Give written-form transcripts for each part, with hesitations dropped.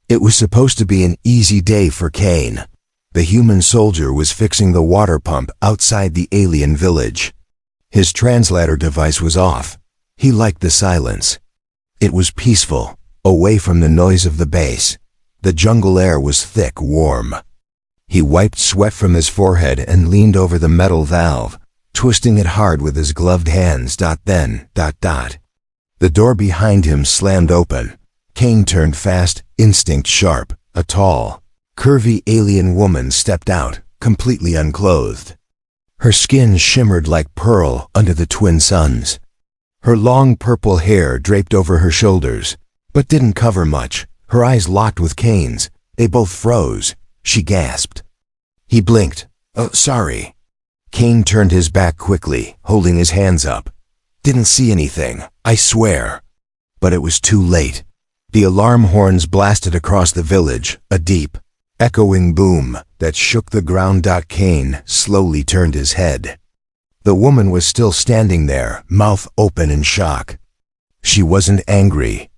It was supposed to be an easy day for Cain. The human soldier was fixing the water pump outside the alien village. His translator device was off. He liked the silence. It was peaceful, away from the noise of the base. The jungle air was thick, warm. He wiped sweat from his forehead and leaned over the metal valve, twisting it hard with his gloved hands. Then. The door behind him slammed open. Cain turned fast, instinct sharp. A tall, curvy alien woman stepped out, completely unclothed. Her skin shimmered like pearl under the twin suns. Her long purple hair draped over her shoulders, but didn't cover much. Her eyes locked with Cain's. They both froze. She gasped. He blinked. "Oh, sorry." Cain turned his back quickly, holding his hands up. "Didn't see anything, I swear." But it was too late. The alarm horns blasted across the village, a deep, echoing boom that shook the ground. Cain slowly turned his head. The woman was still standing there, mouth open in shock. She wasn't angry,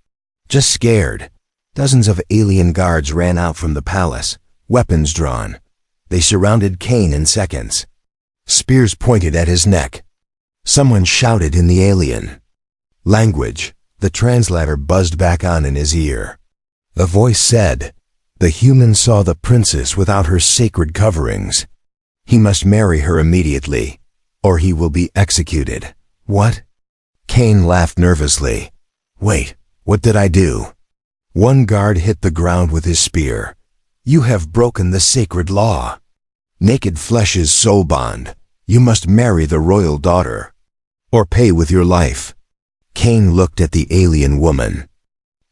just scared. Dozens of alien guards ran out from the palace, weapons drawn. They surrounded Cain in seconds. Spears pointed at his neck. Someone shouted in the alien language. The translator buzzed back on in his ear. The voice said, "The human saw the princess without her sacred coverings. He must marry her immediately, or he will be executed." "What?" Cain laughed nervously. "Wait, what did I do?" One guard hit the ground with his spear. "You have broken the sacred law. Naked flesh is soul bond. You must marry the royal daughter, or pay with your life." Cain looked at the alien woman.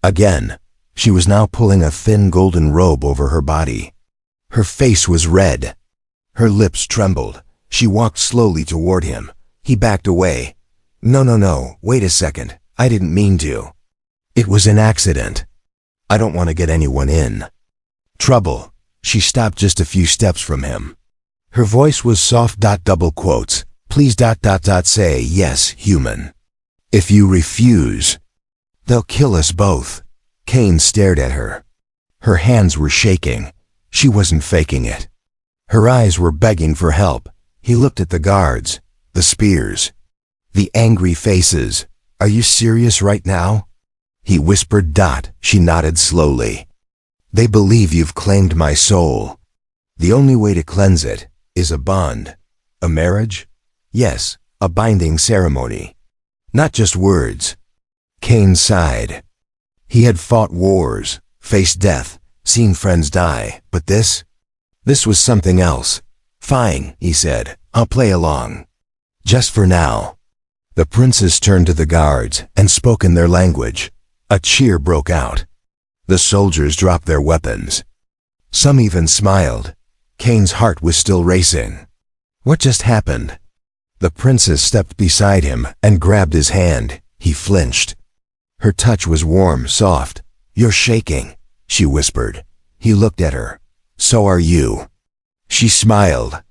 Again, she was now pulling a thin golden robe over her body. Her face was red. Her lips trembled. She walked slowly toward him. He backed away. No, wait a second. I didn't mean to. It was an accident. I don't want to get anyone in trouble." She stopped just a few steps from him. Her voice was soft. Double quotes. "Please. Say yes, human. If you refuse, they'll kill us both." Cain stared at her. Her hands were shaking. She wasn't faking it. Her eyes were begging for help. He looked at the guards, the spears, the angry faces. "Are you serious right now?" He whispered. She nodded slowly. "They believe you've claimed my soul. The only way to cleanse it is a bond. A marriage? Yes, a binding ceremony. Not just words." Cain sighed. He had fought wars, faced death, seen friends die, but this was something else. "Fine," he said. "I'll play along. Just for now." The princess turned to the guards and spoke in their language. A cheer broke out. The soldiers dropped their weapons. Some even smiled. Cain's heart was still racing. What just happened? The princess stepped beside him and grabbed his hand. He flinched. Her touch was warm, soft. "You're shaking," she whispered. He looked at her. "So are you." She smiled.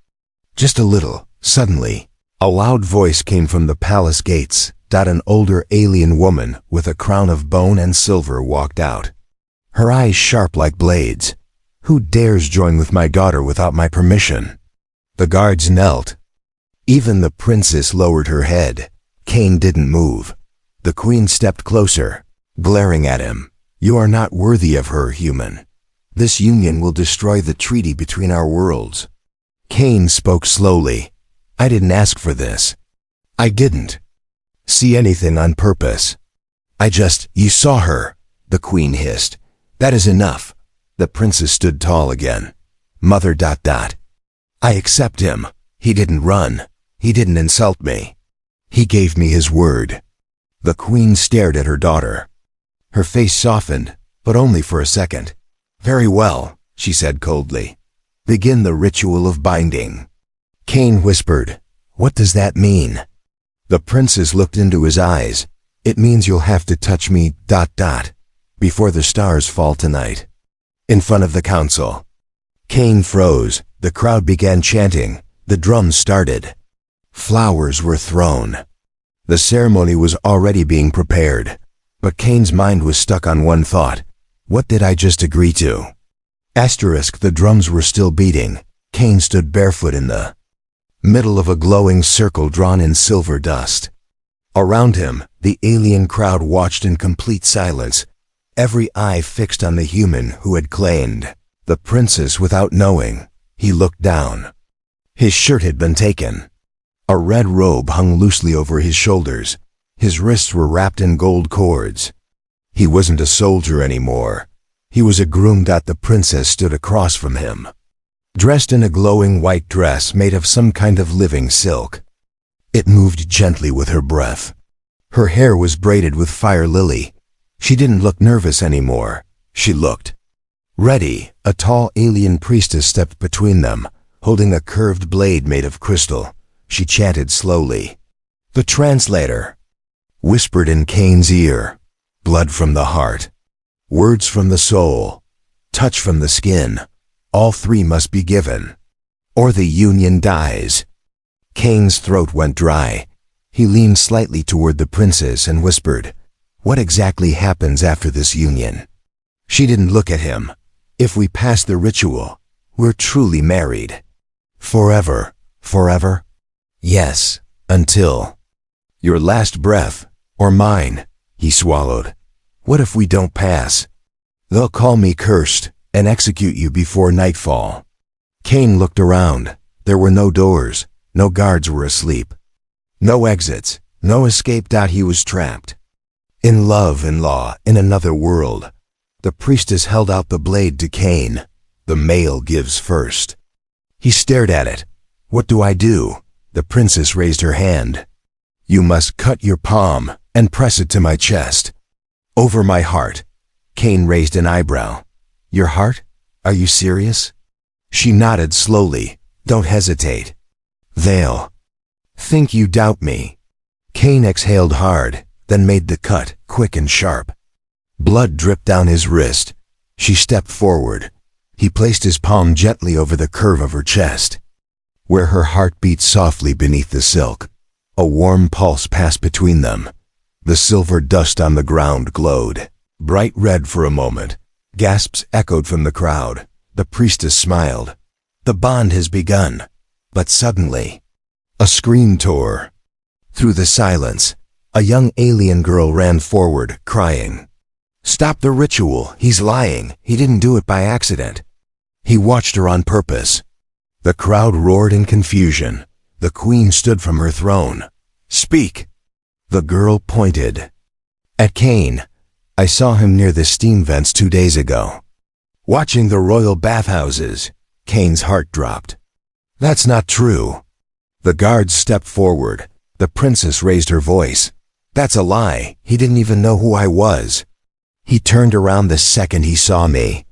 Just a little. Suddenly, a loud voice came from the palace gates. An older alien woman with a crown of bone and silver walked out. Her eyes sharp like blades. "Who dares join with my daughter without my permission?" The guards knelt. Even the princess lowered her head. Cain didn't move. The queen stepped closer, glaring at him. "You are not worthy of her, human. This union will destroy the treaty between our worlds." Cain spoke slowly. "I didn't ask for this. I didn't see anything on purpose. You saw her," the queen hissed. "That is enough." The princess stood tall again. "Mother. I accept him. He didn't run. He didn't insult me. He gave me his word." The queen stared at her daughter. Her face softened, but only for a second. "Very well," she said coldly. "Begin the ritual of binding." Cain whispered, "What does that mean?" The princess looked into his eyes. "It means you'll have to touch me, before the stars fall tonight, in front of the council." Cain froze. The crowd began chanting. The drums started. Flowers were thrown. The ceremony was already being prepared, but Cain's mind was stuck on one thought. What did I just agree to? Asterisk, the drums were still beating. Cain stood barefoot in the middle of a glowing circle drawn in silver dust. Around him, the alien crowd watched in complete silence, every eye fixed on the human who had claimed the princess without knowing. He looked down. His shirt had been taken. A red robe hung loosely over his shoulders. His wrists were wrapped in gold cords. He wasn't a soldier anymore. He was a groom. The princess stood across from him, dressed in a glowing white dress made of some kind of living silk. It moved gently with her breath. Her hair was braided with fire lily. She didn't look nervous anymore. She looked ready. A tall alien priestess stepped between them, holding a curved blade made of crystal. She chanted slowly. The translator whispered in Cain's ear, "Blood from the heart, words from the soul, touch from the skin. All three must be given, or the union dies." Cain's throat went dry. He leaned slightly toward the princess and whispered, "What exactly happens after this union?" She didn't look at him. "If we pass the ritual, we're truly married." "Forever, forever?" "Yes, until your last breath, or mine," he swallowed. "What if we don't pass? They'll call me cursed and execute you before nightfall." Cain looked around. There were no doors. No guards were asleep. No exits. No escape. He was trapped. In love and law, in another world. The priestess held out the blade to Cain. "The male gives first." He stared at it. "What do I do?" The princess raised her hand. "You must cut your palm and press it to my chest. Over my heart." Cain raised an eyebrow. "Your heart? Are you serious?" She nodded slowly. "Don't hesitate. They'll think you doubt me." Cain exhaled hard, then made the cut, quick and sharp. Blood dripped down his wrist. She stepped forward. He placed his palm gently over the curve of her chest, where her heart beat softly beneath the silk. A warm pulse passed between them. The silver dust on the ground glowed bright red for a moment. Gasps echoed from the crowd. The priestess smiled. "The bond has begun." But suddenly, a scream tore through the silence. A young alien girl ran forward, crying, "Stop the ritual! He's lying! He didn't do it by accident. He watched her on purpose." The crowd roared in confusion. The queen stood from her throne. "Speak!" The girl pointed at Cain. "I saw him near the steam vents 2 days ago, watching the royal bathhouses." Cain's heart dropped. "That's not true." The guards stepped forward. The princess raised her voice. "That's a lie. He didn't even know who I was. He turned around the second he saw me."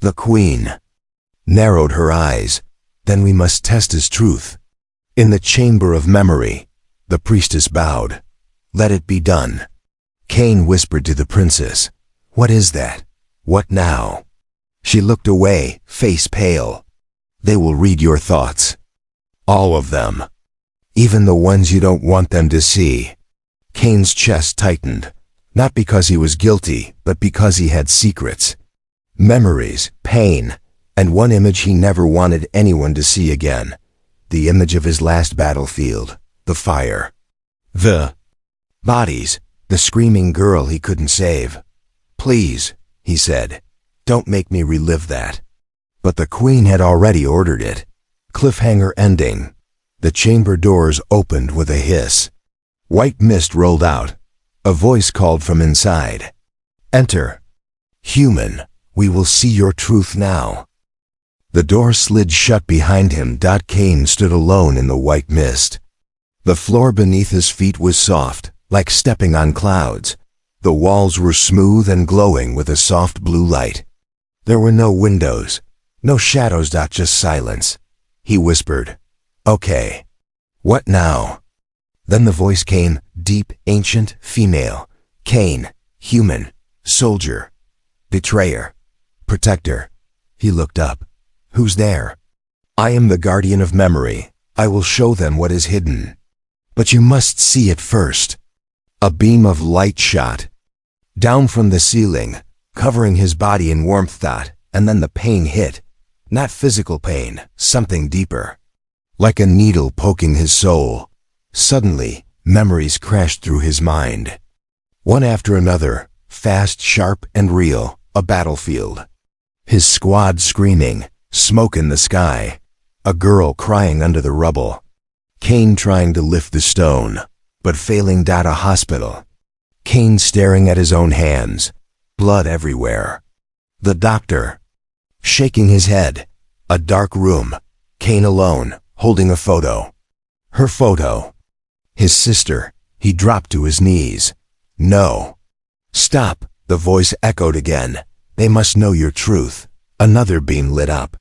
The queen narrowed her eyes. "Then we must test his truth." In the chamber of memory, the priestess bowed. "Let it be done." Cain whispered to the princess, "What is that? What now?" She looked away, face pale. "They will read your thoughts. All of them. Even the ones you don't want them to see." Cain's chest tightened, not because he was guilty, but because he had secrets. Memories, pain, and one image he never wanted anyone to see again. The image of his last battlefield, the fire. The bodies, the screaming girl he couldn't save. "Please," he said, "don't make me relive that." But the queen had already ordered it. Cliffhanger ending. The chamber doors opened with a hiss. White mist rolled out. A voice called from inside. "Enter. Human, we will see your truth now." The door slid shut behind him. Cain stood alone in the white mist. The floor beneath his feet was soft, like stepping on clouds. The walls were smooth and glowing with a soft blue light. There were no windows, no shadows. Just silence. He whispered, "Okay. What now?" Then the voice came, deep, ancient, female. "Cain, human, soldier, betrayer, protector." He looked up. "Who's there?" "I am the guardian of memory. I will show them what is hidden. But you must see it first." A beam of light shot down from the ceiling. covering his body in warmth. And then the pain hit. Not physical pain, something deeper. Like a needle poking his soul. Suddenly, memories crashed through his mind. One after another, fast, sharp, and real, a battlefield. His squad screaming, smoke in the sky. A girl crying under the rubble. Cain trying to lift the stone, but failing. A hospital. Cain staring at his own hands. Blood everywhere. The doctor, shaking his head. A dark room. Cain alone, holding a photo. Her photo. His sister. He dropped to his knees. No. Stop, the voice echoed again. They must know your truth. Another beam lit up.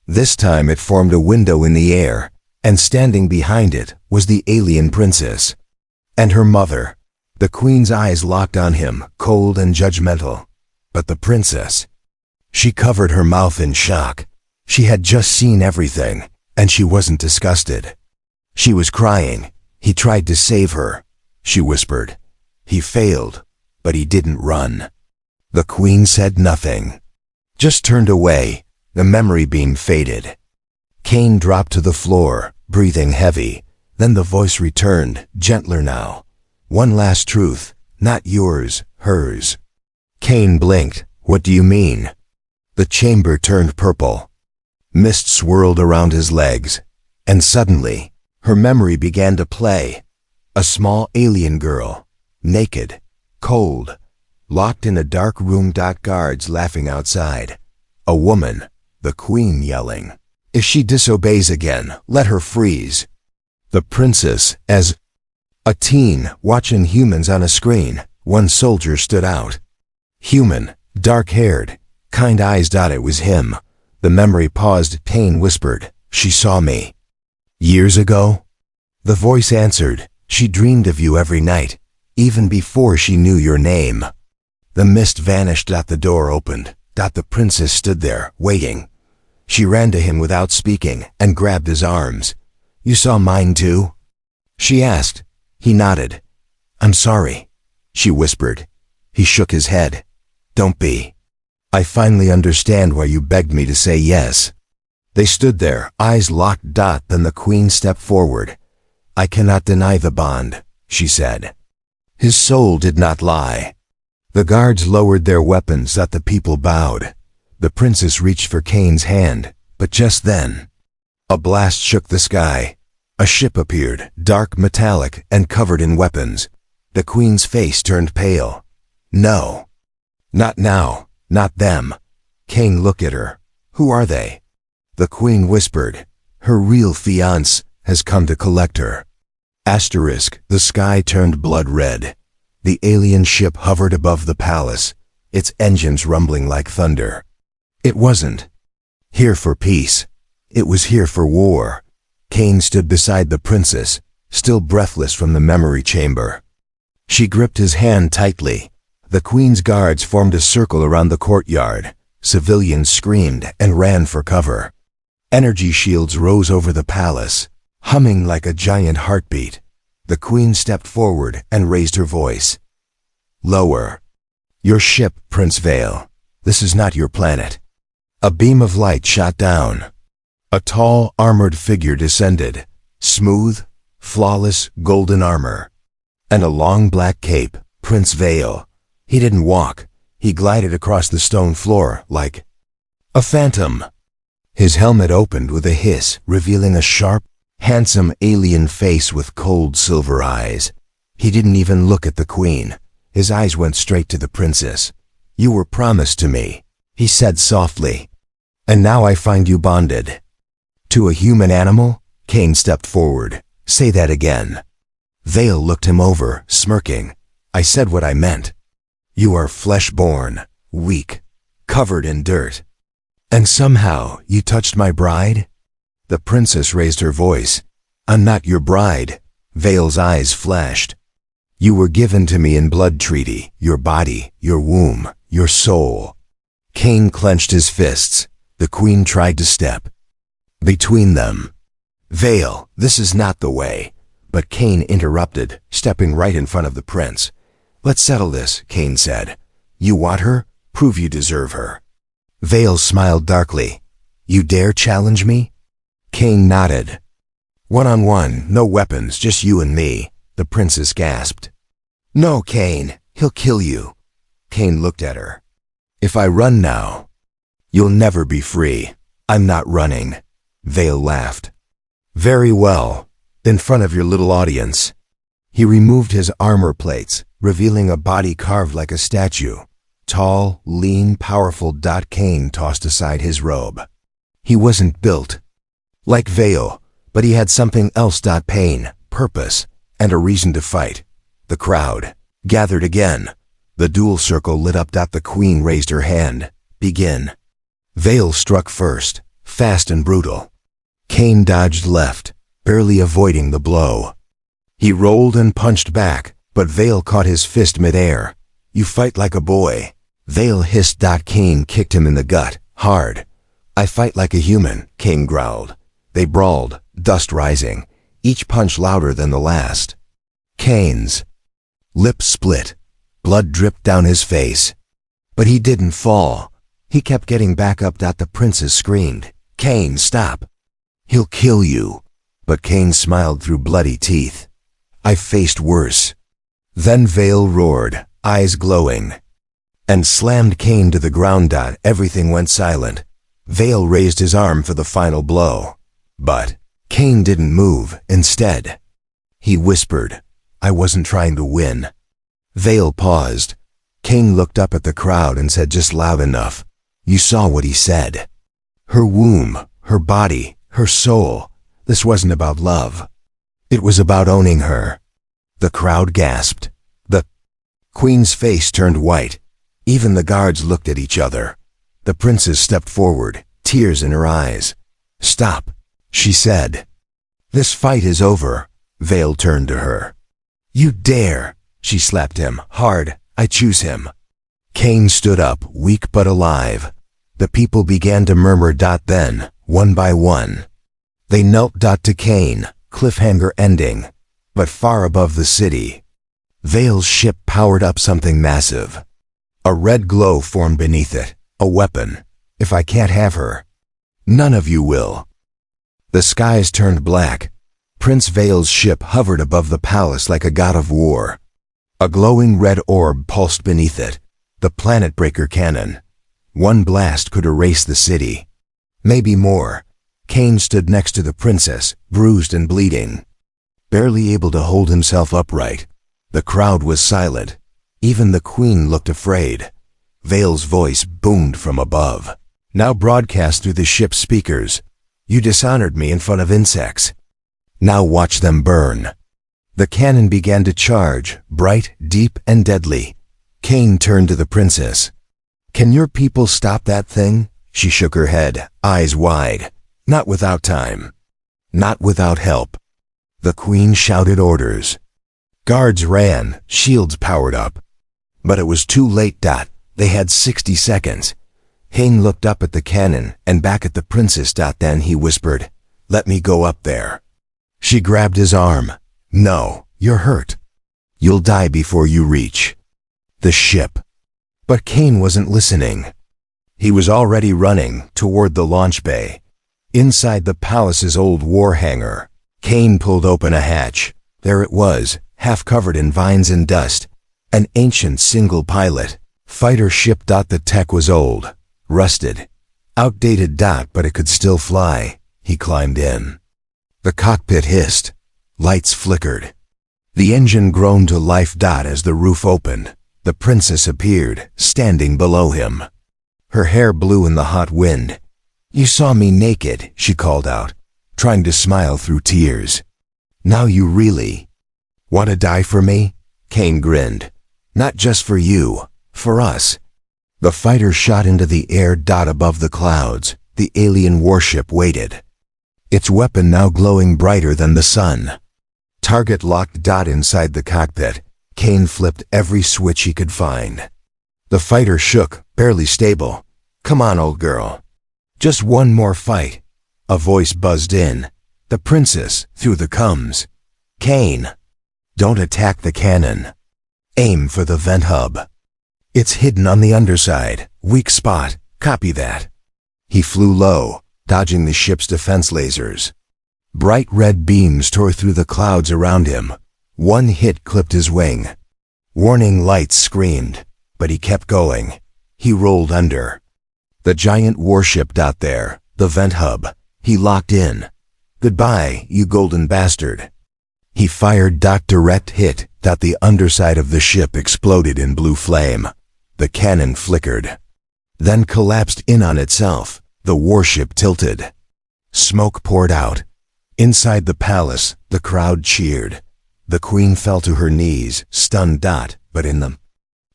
This time it formed a window in the air, and standing behind it was the alien princess. And her mother. The queen's eyes locked on him, cold and judgmental. But the princess. She covered her mouth in shock. She had just seen everything, and she wasn't disgusted. She was crying. He tried to save her. She whispered. He failed, but he didn't run. The queen said nothing. Just turned away. The memory beam faded. Cain dropped to the floor, breathing heavy. Then the voice returned, gentler now. One last truth, not yours, hers. Cain blinked. What do you mean? The chamber turned purple. Mist swirled around his legs. And suddenly, her memory began to play. A small alien girl, naked, cold, locked in a dark room. Guards laughing outside. A woman, the queen, yelling, if she disobeys again, let her freeze. The princess, as a teen watching humans on a screen. One soldier stood out. Human, dark-haired, kind eyes. It was him. The memory paused. Cain whispered, she saw me. Years ago? The voice answered, she dreamed of you every night, even before she knew your name. The mist vanished. The door opened. The princess stood there, waiting. She ran to him without speaking and grabbed his arms. You saw mine too? She asked. He nodded. I'm sorry, she whispered. He shook his head. Don't be. I finally understand why you begged me to say yes. They stood there, eyes locked. Then the queen stepped forward. I cannot deny the bond, she said. His soul did not lie. The guards lowered their weapons. The people bowed. The princess reached for Cain's hand, but just then, a blast shook the sky. A ship appeared, dark, metallic, and covered in weapons. The queen's face turned pale. No. Not now. Not them. Cain looked at her. Who are they? The queen whispered. Her real fiancé has come to collect her. Asterisk. The sky turned blood red. The alien ship hovered above the palace, its engines rumbling like thunder. It wasn't here for peace. It was here for war. Cain stood beside the princess, still breathless from the memory chamber. She gripped his hand tightly. The queen's guards formed a circle around the courtyard. Civilians screamed and ran for cover. Energy shields rose over the palace, humming like a giant heartbeat. The queen stepped forward and raised her voice. Lower. Your ship, Prince Vale. This is not your planet. A beam of light shot down. A tall, armored figure descended. Smooth, flawless, golden armor. And a long black cape, Prince Vale. He didn't walk. He glided across the stone floor like a phantom. His helmet opened with a hiss, revealing a sharp, handsome alien face with cold silver eyes. He didn't even look at the queen. His eyes went straight to the princess. You were promised to me, he said softly. And now I find you bonded. To a human animal? Cain stepped forward. Say that again. Vale looked him over, smirking. I said what I meant. You are flesh-born, weak, covered in dirt. And somehow you touched my bride? The princess raised her voice. I'm not your bride. Vale's eyes flashed. You were given to me in blood treaty, your body, your womb, your soul. Cain clenched his fists. The queen tried to step between them. Vale, this is not the way. But Cain interrupted, stepping right in front of the prince. Let's settle this, Cain said. You want her? Prove you deserve her. Vale smiled darkly. You dare challenge me? Cain nodded. One-on-one, no weapons, just you and me, the princess gasped. No, Cain, he'll kill you. Cain looked at her. If I run now, you'll never be free. I'm not running. Vale laughed. Very well, in front of your little audience. He removed his armor plates, revealing a body carved like a statue. Tall, lean, powerful. Cain tossed aside his robe. He wasn't built like Vale, but he had something else. Pain, purpose, and a reason to fight. The crowd gathered again. The duel circle lit up. The queen raised her hand. Begin. Vale struck first, fast and brutal. Cain dodged left, barely avoiding the blow. He rolled and punched back, but Vale caught his fist midair. You fight like a boy. Vale hissed. Cain kicked him in the gut, hard. I fight like a human, Cain growled. They brawled, dust rising, each punch louder than the last. Cain's lips split. Blood dripped down his face. But he didn't fall. He kept getting back up. The princess screamed, Cain, stop. He'll kill you. But Cain smiled through bloody teeth. I faced worse. Then Vale roared, eyes glowing, and slammed Cain to the ground. Everything went silent. Vale raised his arm for the final blow. But Cain didn't move. Instead, he whispered, I wasn't trying to win. Vale paused. Cain looked up at the crowd and said just loud enough. You saw what he said. Her womb, her body, her soul. This wasn't about love. It was about owning her. The crowd gasped. The queen's face turned white. Even the guards looked at each other. The princess stepped forward, tears in her eyes. Stop, she said. This fight is over. Vale turned to her. You dare. She slapped him hard. I choose him. Cain stood up, weak but alive. The people began to murmur. Then, one by one, they knelt. To Cain, cliffhanger ending. But far above the city, Vale's ship powered up something massive. A red glow formed beneath it, a weapon. If I can't have her, none of you will. The skies turned black. Prince Vale's ship hovered above the palace like a god of war. A glowing red orb pulsed beneath it, the planet breaker cannon. One blast could erase the city. Maybe more. Cain stood next to the princess, bruised and bleeding, barely able to hold himself upright. The crowd was silent. Even the queen looked afraid. Vale's voice boomed from above, now broadcast through the ship's speakers. You dishonored me in front of insects. Now watch them burn. The cannon began to charge, bright, deep, and deadly. Cain turned to the princess. Can your people stop that thing? She shook her head, eyes wide. Not without time. Not without help. The queen shouted orders. Guards ran, shields powered up. But it was too late. They had 60 seconds. Cain looked up at the cannon and back at the princess. Then he whispered, let me go up there. She grabbed his arm. No, you're hurt. You'll die before you reach the ship. But Cain wasn't listening. He was already running toward the launch bay. Inside the palace's old war hangar, Cain pulled open a hatch. There it was, half covered in vines and dust. An ancient single-pilot fighter ship. The tech was old, rusted, outdated. But it could still fly. He climbed in. The cockpit hissed. Lights flickered. The engine groaned to life. As the roof opened, the princess appeared, standing below him. Her hair blew in the hot wind. You saw me naked, she called out, trying to smile through tears. Now you really want to die for me? Cain grinned. Not just for you, for us. The fighter shot into the air. Above the clouds, the alien warship waited, its weapon now glowing brighter than the sun. Target locked. Inside the cockpit, Cain flipped every switch he could find. The fighter shook, barely stable. Come on, old girl. Just one more fight. A voice buzzed in. The princess, through the coms. Cain, don't attack the cannon. Aim for the vent hub. It's hidden on the underside. Weak spot. Copy that. He flew low, dodging the ship's defense lasers. Bright red beams tore through the clouds around him. One hit clipped his wing. Warning lights screamed, but he kept going. He rolled under. The giant warship there, the vent hub. He locked in. Goodbye, you golden bastard. He fired. Direct hit. The underside of the ship exploded in blue flame. The cannon flickered, then collapsed in on itself. The warship tilted. Smoke poured out. Inside the palace, the crowd cheered. The queen fell to her knees, stunned. But in the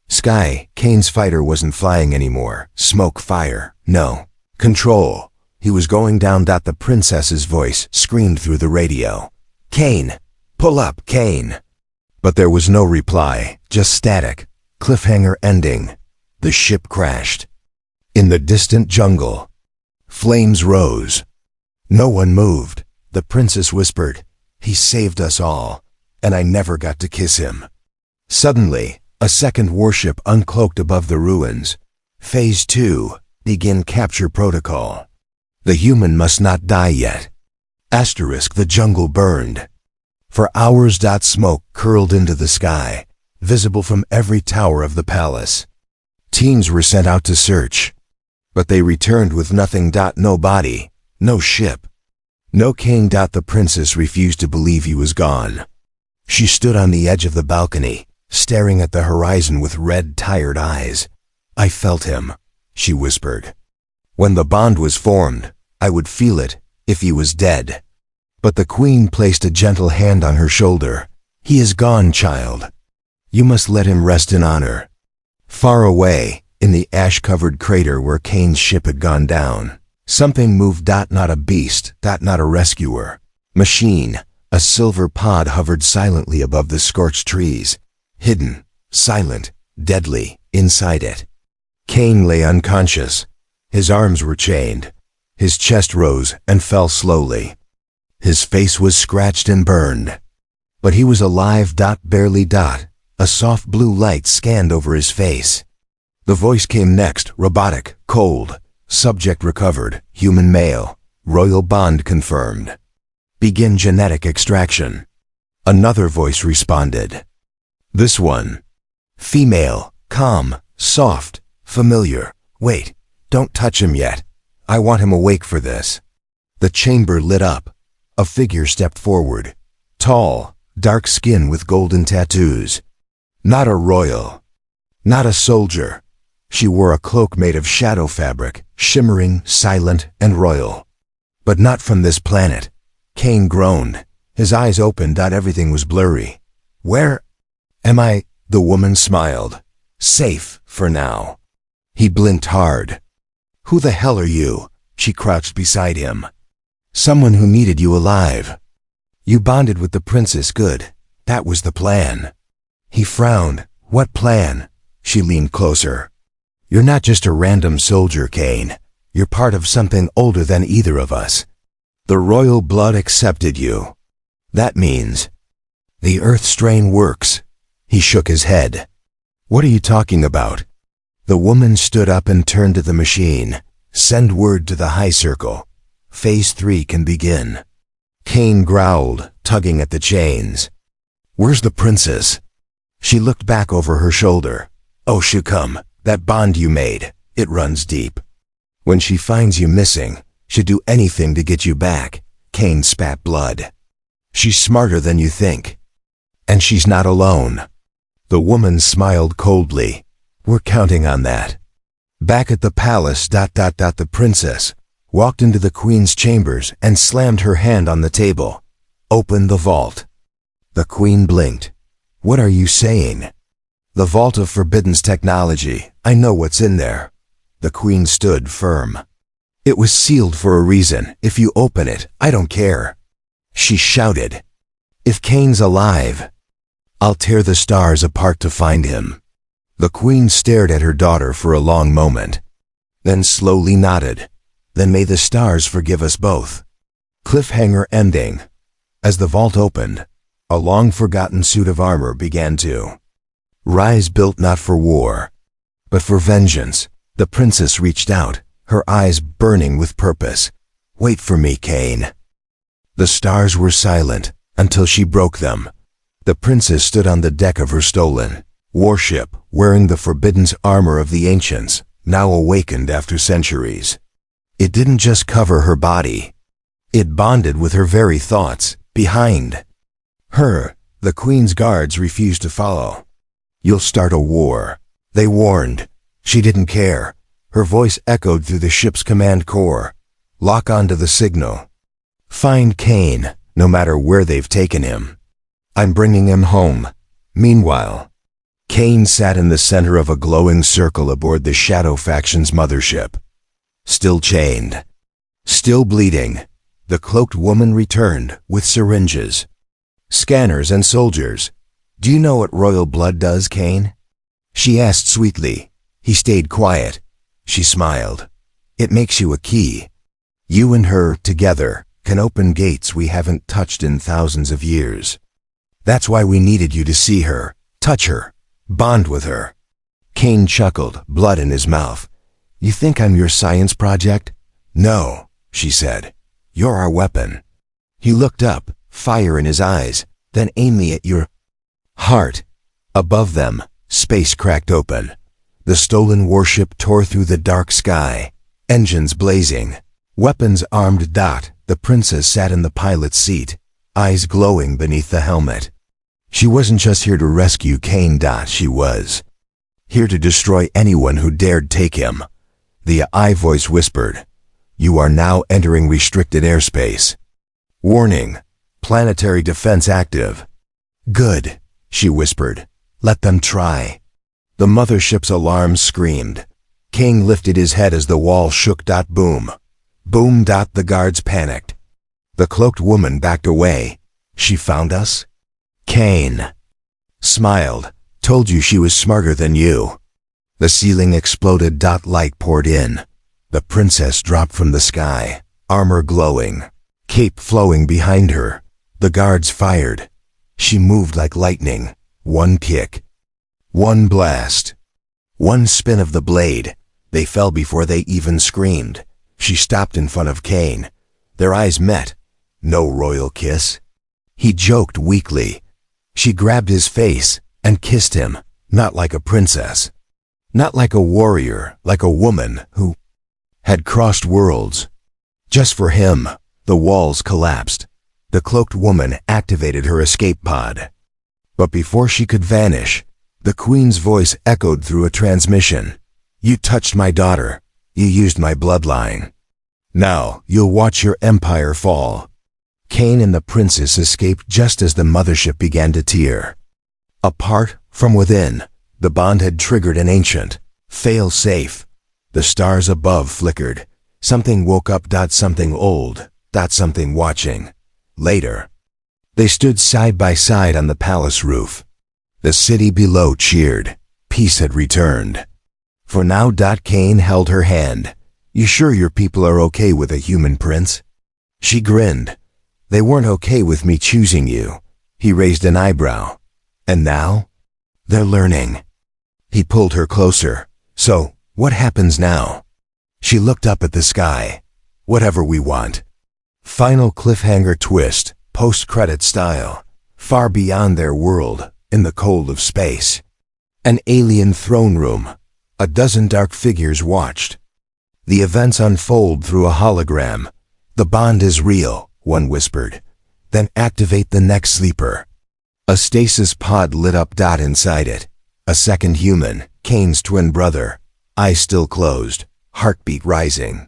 sky, Kane's fighter wasn't flying anymore. Smoke, fire, no control. He was going down. The princess's voice screamed through the radio. Kane! Pull up, Kane! But there was no reply, just static. Cliffhanger ending. The ship crashed. In the distant jungle, flames rose. No one moved. The princess whispered, "He saved us all, and I never got to kiss him." Suddenly, a second warship uncloaked above the ruins. Phase 2, begin capture protocol. The human must not die yet. Asterisk, the jungle burned. For hours. Smoke curled into the sky, visible from every tower of the palace. Teams were sent out to search, but they returned with nothing. No body, no ship, no Kane. The princess refused to believe he was gone. She stood on the edge of the balcony, staring at the horizon with red, tired eyes. "I felt him," she whispered. "When the bond was formed, I would feel it if he was dead." But the queen placed a gentle hand on her shoulder. "He is gone, child. You must let him rest in honor." Far away, in the ash-covered crater where Kane's ship had gone down, something moved. Not a beast, not a rescuer. Machine, a silver pod hovered silently above the scorched trees. Hidden, silent, deadly, inside it. Kane lay unconscious. His arms were chained. His chest rose and fell slowly. His face was scratched and burned. But he was alive. Barely. A soft blue light scanned over his face. The voice came next, robotic, cold. Subject recovered, human male. Royal bond confirmed. Begin genetic extraction. Another voice responded. This one. Female, calm, soft, familiar. Wait, don't touch him yet. I want him awake for this. The chamber lit up. A figure stepped forward. Tall, dark skin with golden tattoos. Not a royal. Not a soldier. She wore a cloak made of shadow fabric, shimmering, silent, and royal. But not from this planet. Kane groaned. His eyes opened. Everything was blurry. Where am I? The woman smiled. Safe, for now. He blinked hard. Who the hell are you? She crouched beside him. Someone who needed you alive. You bonded with the princess. Good. That was the plan. He frowned. What plan? She leaned closer. You're not just a random soldier, Kane. You're part of something older than either of us. The royal blood accepted you. That means the earth strain works. He shook his head. What are you talking about? The woman stood up and turned to the machine. Send word to the high circle. Phase 3 can begin. Kane growled, tugging at the chains. Where's the princess? She looked back over her shoulder. Oh, she'll come. That bond you made, it runs deep. When she finds you missing, she'll do anything to get you back. Kane spat blood. She's smarter than you think. And she's not alone. The woman smiled coldly. We're counting on that. Back at the palace. The princess walked into the queen's chambers and slammed her hand on the table. Open the vault. The queen blinked. What are you saying? The vault of Forbidden's technology. I know what's in there. The queen stood firm. It was sealed for a reason. If you open it, I don't care. She shouted. If Kane's alive, I'll tear the stars apart to find him. The queen stared at her daughter for a long moment, then slowly nodded. Then may the stars forgive us both. Cliffhanger ending. As the vault opened, a long-forgotten suit of armor began to rise, built not for war, But for vengeance, the princess reached out, her eyes burning with purpose. Wait for me, Cain. The stars were silent until she broke them. The princess stood on the deck of her stolen warship, wearing the forbidden armor of the ancients, now awakened after centuries. It didn't just cover her body. It bonded with her very thoughts. Behind her, the queen's guards refused to follow. You'll start a war, they warned. She didn't care. Her voice echoed through the ship's command core. Lock onto the signal. Find Cain, no matter where they've taken him. I'm bringing him home. Meanwhile, Cain sat in the center of a glowing circle aboard the Shadow Faction's mothership. Still chained, still bleeding, the cloaked woman returned with syringes, scanners, and soldiers. Do you know what royal blood does, Cain? She asked sweetly. He stayed quiet. She smiled. It makes you a key. You and her, together, can open gates we haven't touched in thousands of years. That's why we needed you to see her, touch her, bond with her. Cain chuckled, blood in his mouth. You think I'm your science project? No, she said. You're our weapon. He looked up, fire in his eyes, then aim me at your heart. Above them, space cracked open. The stolen warship tore through the dark sky, engines blazing, weapons armed. The princess sat in the pilot's seat, eyes glowing beneath the helmet. She wasn't just here to rescue Cain. She was here to destroy anyone who dared take him. The I voice whispered, "You are now entering restricted airspace. Warning, planetary defense active." Good, she whispered. Let them try. The mothership's alarm screamed. Cain lifted his head as the wall shook. Boom. Boom. The guards panicked. The cloaked woman backed away. She found us? Cain smiled. Told you she was smarter than you. The ceiling exploded. Light poured in. The princess dropped from the sky, armor glowing, cape flowing behind her. The guards fired. She moved like lightning. One kick. One blast. One spin of the blade. They fell before they even screamed. She stopped in front of Cain. Their eyes met. No royal kiss. He joked weakly. She grabbed his face and kissed him, not like a princess. Not like a warrior, like a woman who had crossed worlds. Just for him, the walls collapsed. The cloaked woman activated her escape pod. But before she could vanish, the queen's voice echoed through a transmission. You touched my daughter. You used my bloodline. Now you'll watch your empire fall. Cain and the princess escaped just as the mothership began to tear apart from within. The bond had triggered an ancient fail-safe. The stars above flickered. Something woke up. Something old. Something watching. Later, they stood side by side on the palace roof. The city below cheered. Peace had returned. For now. Cain held her hand. You sure your people are okay with a human prince? She grinned. They weren't okay with me choosing you. He raised an eyebrow. And now? They're learning. He pulled her closer. So, what happens now? She looked up at the sky. Whatever we want. Final cliffhanger twist, post-credit style. Far beyond their world, in the cold of space. An alien throne room. A dozen dark figures watched. The events unfold through a hologram. The bond is real, one whispered. Then activate the next sleeper. A stasis pod lit up. Inside it, a second human, Cain's twin brother. Eyes still closed, heartbeat rising.